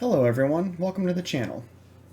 Hello everyone, welcome to the channel.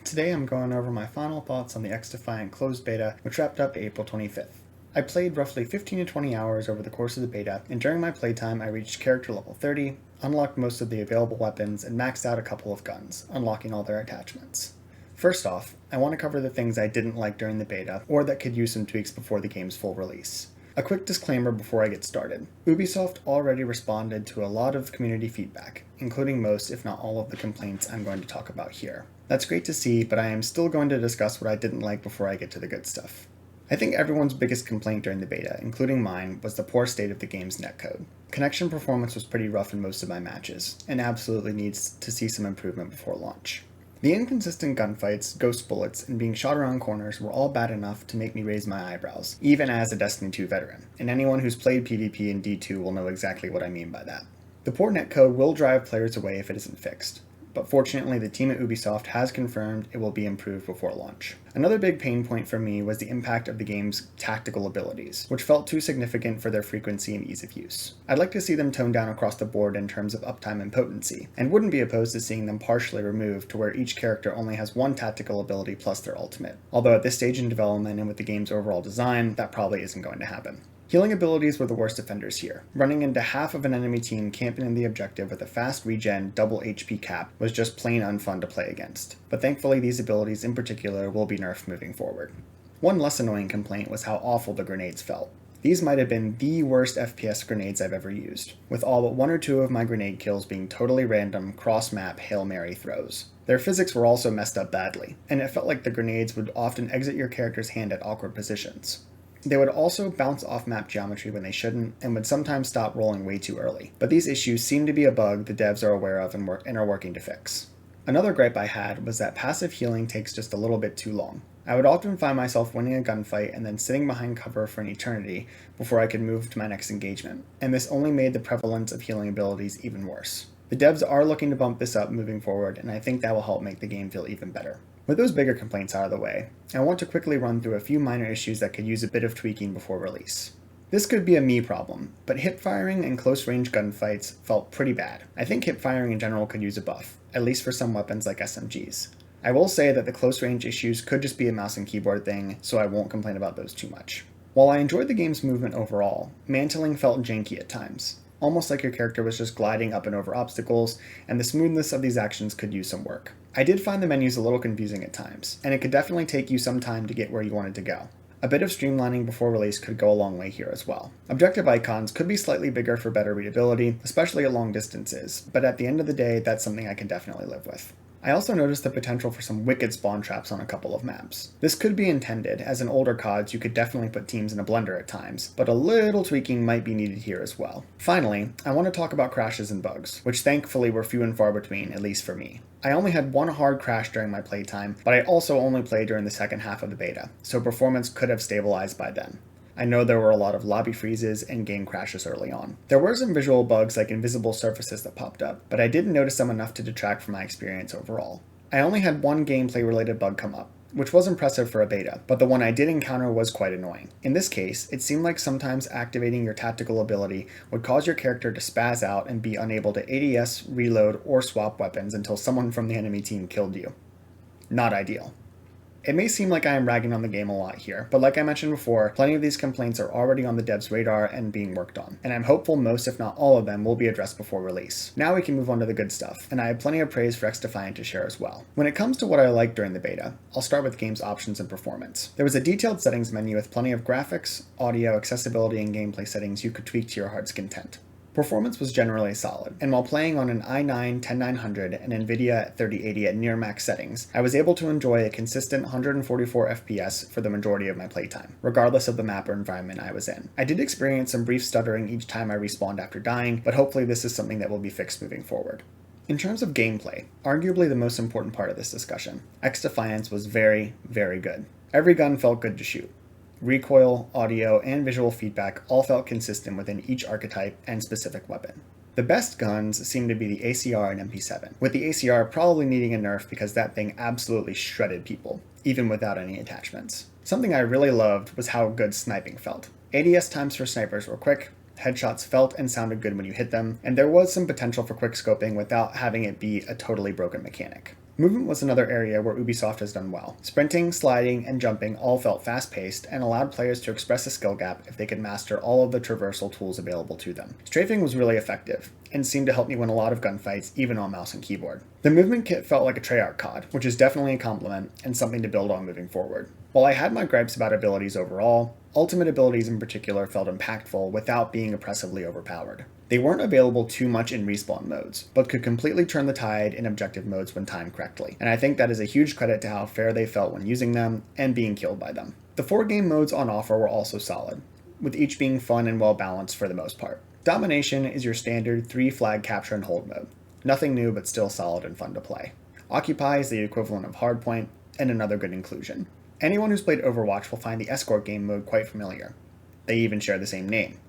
Today I'm going over my final thoughts on the XDefiant closed beta, which wrapped up April 25th. I played roughly 15 to 20 hours over the course of the beta, and during my playtime I reached character level 30, unlocked most of the available weapons, and maxed out a couple of guns, unlocking all their attachments. First off, I want to cover the things I didn't like during the beta, or that could use some tweaks before the game's full release. A quick disclaimer before I get started. Ubisoft already responded to a lot of community feedback, including most, if not all, of the complaints I'm going to talk about here. That's great to see, but I am still going to discuss what I didn't like before I get to the good stuff. I think everyone's biggest complaint during the beta, including mine, was the poor state of the game's netcode. Connection performance was pretty rough in most of my matches, and absolutely needs to see some improvement before launch. The inconsistent gunfights, ghost bullets, and being shot around corners were all bad enough to make me raise my eyebrows, even as a Destiny 2 veteran, and anyone who's played PvP in D2 will know exactly what I mean by that. The poor netcode will drive players away if it isn't fixed, but fortunately the team at Ubisoft has confirmed it will be improved before launch. Another big pain point for me was the impact of the game's tactical abilities, which felt too significant for their frequency and ease of use. I'd like to see them toned down across the board in terms of uptime and potency, and wouldn't be opposed to seeing them partially removed to where each character only has one tactical ability plus their ultimate, although at this stage in development and with the game's overall design, that probably isn't going to happen. Healing abilities were the worst offenders here. Running into half of an enemy team camping in the objective with a fast regen double HP cap was just plain unfun to play against, but thankfully these abilities in particular will be nerfed moving forward. One less annoying complaint was how awful the grenades felt. These might have been the worst FPS grenades I've ever used, with all but one or two of my grenade kills being totally random cross-map Hail Mary throws. Their physics were also messed up badly, and it felt like the grenades would often exit your character's hand at awkward positions. They would also bounce off map geometry when they shouldn't, and would sometimes stop rolling way too early. But these issues seem to be a bug the devs are aware of and are working to fix. Another gripe I had was that passive healing takes just a little bit too long. I would often find myself winning a gunfight and then sitting behind cover for an eternity before I could move to my next engagement, and this only made the prevalence of healing abilities even worse. The devs are looking to bump this up moving forward, and I think that will help make the game feel even better. With those bigger complaints out of the way, I want to quickly run through a few minor issues that could use a bit of tweaking before release. This could be a me problem, but hip firing and close range gunfights felt pretty bad. I think hip firing in general could use a buff, at least for some weapons like SMGs. I will say that the close range issues could just be a mouse and keyboard thing, so I won't complain about those too much. While I enjoyed the game's movement overall, mantling felt janky at times, almost like your character was just gliding up and over obstacles, and the smoothness of these actions could use some work. I did find the menus a little confusing at times, and it could definitely take you some time to get where you wanted to go. A bit of streamlining before release could go a long way here as well. Objective icons could be slightly bigger for better readability, especially at long distances, but at the end of the day, that's something I can definitely live with. I also noticed the potential for some wicked spawn traps on a couple of maps. This could be intended, as in older CODs you could definitely put teams in a blender at times, but a little tweaking might be needed here as well. Finally, I want to talk about crashes and bugs, which thankfully were few and far between, at least for me. I only had one hard crash during my playtime, but I also only played during the second half of the beta, so performance could have stabilized by then. I know there were a lot of lobby freezes and game crashes early on. There were some visual bugs like invisible surfaces that popped up, but I didn't notice them enough to detract from my experience overall. I only had one gameplay related bug come up, which was impressive for a beta, but the one I did encounter was quite annoying. In this case, it seemed like sometimes activating your tactical ability would cause your character to spaz out and be unable to ADS, reload, or swap weapons until someone from the enemy team killed you. Not ideal. It may seem like I am ragging on the game a lot here, but like I mentioned before, plenty of these complaints are already on the devs' radar and being worked on, and I'm hopeful most if not all of them will be addressed before release. Now we can move on to the good stuff, and I have plenty of praise for XDefiant to share as well. When it comes to what I liked during the beta, I'll start with game's options and performance. There was a detailed settings menu with plenty of graphics, audio, accessibility, and gameplay settings you could tweak to your heart's content. Performance was generally solid, and while playing on an i9-10900 and NVIDIA 3080 at near max settings, I was able to enjoy a consistent 144 FPS for the majority of my playtime, regardless of the map or environment I was in. I did experience some brief stuttering each time I respawned after dying, but hopefully this is something that will be fixed moving forward. In terms of gameplay, arguably the most important part of this discussion, XDefiant was very, very good. Every gun felt good to shoot. Recoil, audio, and visual feedback all felt consistent within each archetype and specific weapon. The best guns seem to be the ACR and MP7, with the ACR probably needing a nerf because that thing absolutely shredded people, even without any attachments. Something I really loved was how good sniping felt. ADS times for snipers were quick, headshots felt and sounded good when you hit them, and there was some potential for quickscoping without having it be a totally broken mechanic. Movement was another area where Ubisoft has done well. Sprinting, sliding, and jumping all felt fast-paced and allowed players to express a skill gap if they could master all of the traversal tools available to them. Strafing was really effective, and seemed to help me win a lot of gunfights even on mouse and keyboard. The movement kit felt like a Treyarch COD, which is definitely a compliment and something to build on moving forward. While I had my gripes about abilities overall, ultimate abilities in particular felt impactful without being oppressively overpowered. They weren't available too much in respawn modes, but could completely turn the tide in objective modes when timed correctly, and I think that is a huge credit to how fair they felt when using them and being killed by them. The 4 game modes on offer were also solid, with each being fun and well balanced for the most part. Domination is your standard 3 flag capture and hold mode. Nothing new but still solid and fun to play. Occupy is the equivalent of Hardpoint, and another good inclusion. Anyone who's played Overwatch will find the escort game mode quite familiar. They even share the same name.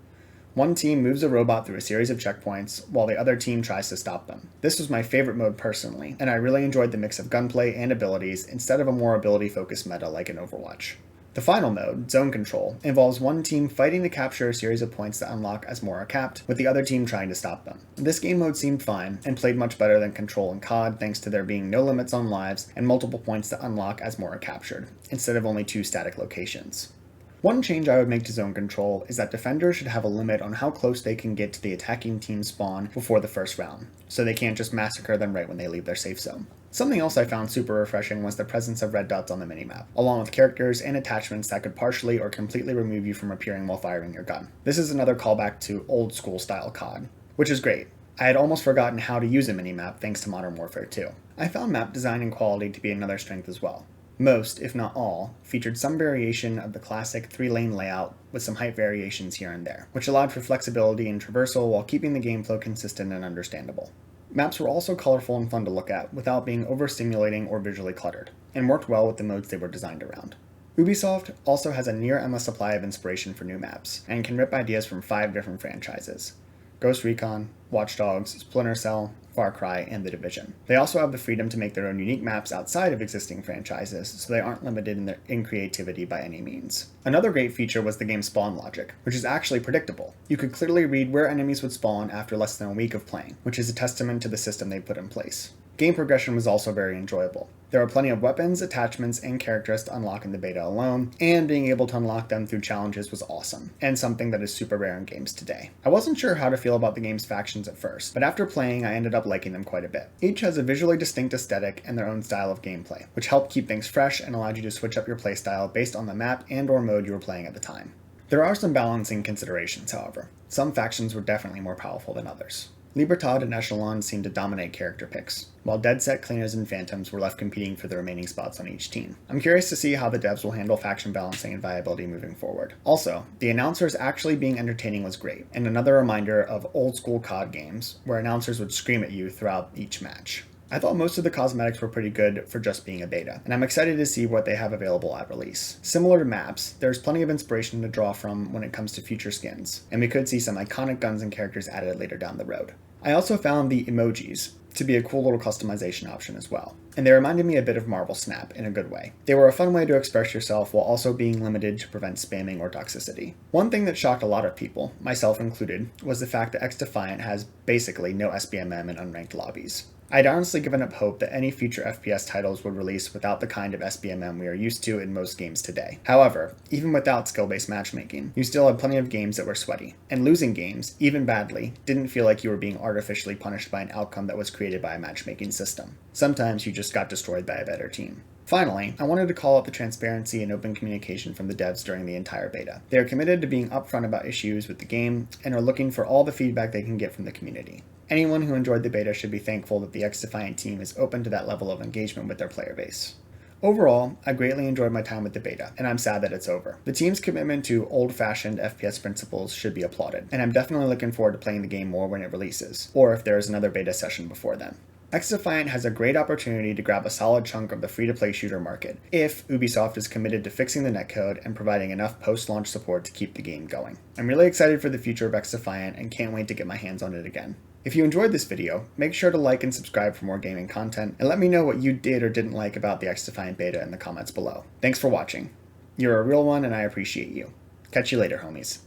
One team moves a robot through a series of checkpoints, while the other team tries to stop them. This was my favorite mode personally, and I really enjoyed the mix of gunplay and abilities instead of a more ability-focused meta like in Overwatch. The final mode, Zone Control, involves one team fighting to capture a series of points that unlock as more are capped, with the other team trying to stop them. This game mode seemed fine, and played much better than Control and COD thanks to there being no limits on lives and multiple points to unlock as more are captured, instead of only 2 static locations. One change I would make to Zone Control is that defenders should have a limit on how close they can get to the attacking team's spawn before the first round, so they can't just massacre them right when they leave their safe zone. Something else I found super refreshing was the presence of red dots on the minimap, along with characters and attachments that could partially or completely remove you from appearing while firing your gun. This is another callback to old school style COD, which is great. I had almost forgotten how to use a minimap thanks to Modern Warfare 2. I found map design and quality to be another strength as well. Most, if not all, featured some variation of the classic 3-lane layout with some height variations here and there, which allowed for flexibility and traversal while keeping the game flow consistent and understandable. Maps were also colorful and fun to look at without being overstimulating or visually cluttered, and worked well with the modes they were designed around. Ubisoft also has a near-endless supply of inspiration for new maps, and can rip ideas from 5 different franchises: Ghost Recon, Watch Dogs, Splinter Cell, Far Cry, and The Division. They also have the freedom to make their own unique maps outside of existing franchises, so they aren't limited in creativity by any means. Another great feature was the game's spawn logic, which is actually predictable. You could clearly read where enemies would spawn after less than a week of playing, which is a testament to the system they put in place. Game progression was also very enjoyable. There are plenty of weapons, attachments, and characters to unlock in the beta alone, and being able to unlock them through challenges was awesome, and something that is super rare in games today. I wasn't sure how to feel about the game's factions at first, but after playing I ended up liking them quite a bit. Each has a visually distinct aesthetic and their own style of gameplay, which helped keep things fresh and allowed you to switch up your playstyle based on the map and/or mode you were playing at the time. There are some balancing considerations, however. Some factions were definitely more powerful than others. Libertad and Echelon seemed to dominate character picks, while Dead Set, Cleaners, and Phantoms were left competing for the remaining spots on each team. I'm curious to see how the devs will handle faction balancing and viability moving forward. Also, the announcers actually being entertaining was great, and another reminder of old school COD games, where announcers would scream at you throughout each match. I thought most of the cosmetics were pretty good for just being a beta, and I'm excited to see what they have available at release. Similar to maps, there's plenty of inspiration to draw from when it comes to future skins, and we could see some iconic guns and characters added later down the road. I also found the emojis to be a cool little customization option as well, and they reminded me a bit of Marvel Snap in a good way. They were a fun way to express yourself while also being limited to prevent spamming or toxicity. One thing that shocked a lot of people, myself included, was the fact that XDefiant has basically no SBMM in unranked lobbies. I'd honestly given up hope that any future FPS titles would release without the kind of SBMM we are used to in most games today. However, even without skill-based matchmaking, you still had plenty of games that were sweaty, and losing games, even badly, didn't feel like you were being artificially punished by an outcome that was created by a matchmaking system. Sometimes you just got destroyed by a better team. Finally, I wanted to call out the transparency and open communication from the devs during the entire beta. They are committed to being upfront about issues with the game, and are looking for all the feedback they can get from the community. Anyone who enjoyed the beta should be thankful that the XDefiant team is open to that level of engagement with their player base. Overall, I greatly enjoyed my time with the beta, and I'm sad that it's over. The team's commitment to old-fashioned FPS principles should be applauded, and I'm definitely looking forward to playing the game more when it releases, or if there is another beta session before then. XDefiant has a great opportunity to grab a solid chunk of the free-to-play shooter market, if Ubisoft is committed to fixing the netcode and providing enough post-launch support to keep the game going. I'm really excited for the future of XDefiant and can't wait to get my hands on it again. If you enjoyed this video, make sure to like and subscribe for more gaming content, and let me know what you did or didn't like about the XDefiant beta in the comments below. Thanks for watching. You're a real one and I appreciate you. Catch you later, homies.